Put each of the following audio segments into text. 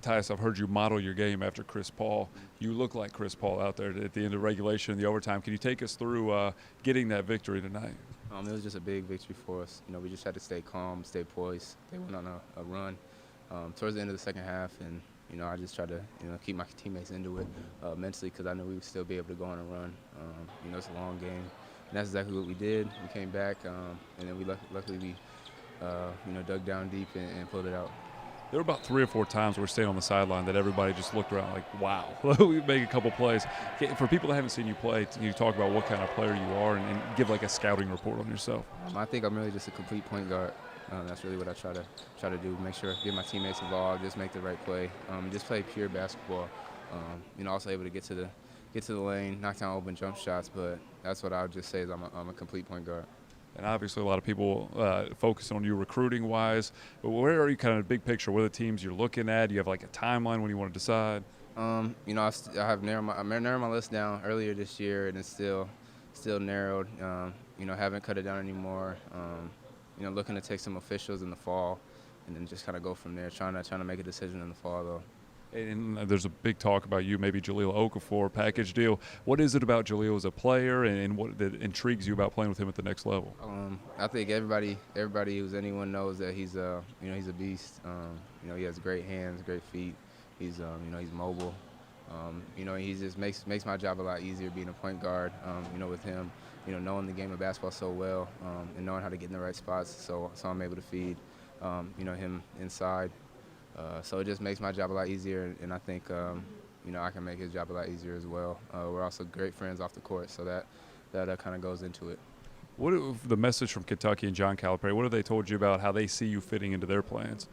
Tyus, I've heard you model your game after Chris Paul. You look like Chris Paul out there at the end of regulation and the overtime. Can you take us through getting that victory tonight? It was just a big victory for us. We just had to stay calm, stay poised. They went on a run towards the end of the second half, and I just tried to keep my teammates into it mentally because I knew we would still be able to go on a run. It's a long game, and that's exactly what we did. We came back, and then luckily we dug down deep and pulled it out. There were about 3 or 4 times where we're staying on the sideline that everybody just looked around like, wow, we make a couple plays. For people that haven't seen you play, can you talk about what kind of player you are and give like a scouting report on yourself? I think I'm really just a complete point guard. That's really what I try to do. Make sure get my teammates involved, just make the right play, just play pure basketball. Also able to get to the lane, knock down open jump shots. But that's what I would just say is I'm a complete point guard. And obviously a lot of people focus on you recruiting-wise. But where are you kind of big picture? What are the teams you're looking at? Do you have like a timeline when you want to decide? I have narrowed my list down earlier this year, and it's still narrowed. Haven't cut it down anymore. Looking to take some officials in the fall, and then just kind of go from there. Trying to make a decision in the fall though. And there's a big talk about you, maybe Jahlil Okafor package deal. What is it about Jahlil as a player, and what that intrigues you about playing with him at the next level? I think everybody anyone knows that he's he's a beast. He has great hands, great feet. He's he's mobile. He just makes my job a lot easier being a point guard. With him, knowing the game of basketball so well, and knowing how to get in the right spots, so I'm able to feed him inside. So it just makes my job a lot easier, and I think I can make his job a lot easier as well. We're also great friends off the court, so that kind of goes into it. What the message from Kentucky and John Calipari? What have they told you about how they see you fitting into their plans?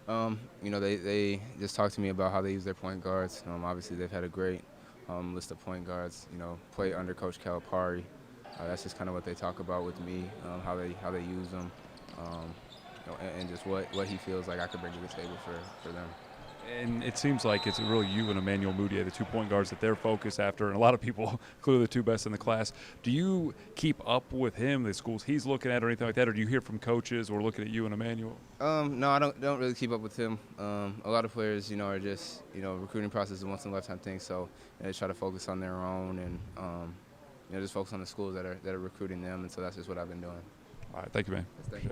They just talked to me about how they use their point guards. Obviously, they've had a great list of point guards. Play under Coach Calipari. That's just kind of what they talk about with me. How they use them. And just what he feels like I could bring to the table for them. And it seems like it's really you and Emmanuel Mudiay, the 2 point guards that they're focused after, and a lot of people, clearly the 2 best in the class. Do you keep up with him, the schools he's looking at or anything like that, or do you hear from coaches or looking at you and Emmanuel? No, I don't really keep up with him. A lot of players, are just, recruiting process is a once-in-a-lifetime thing, so they try to focus on their own and, just focus on the schools that are recruiting them, and so that's just what I've been doing. All right, thank you, man. Thank you.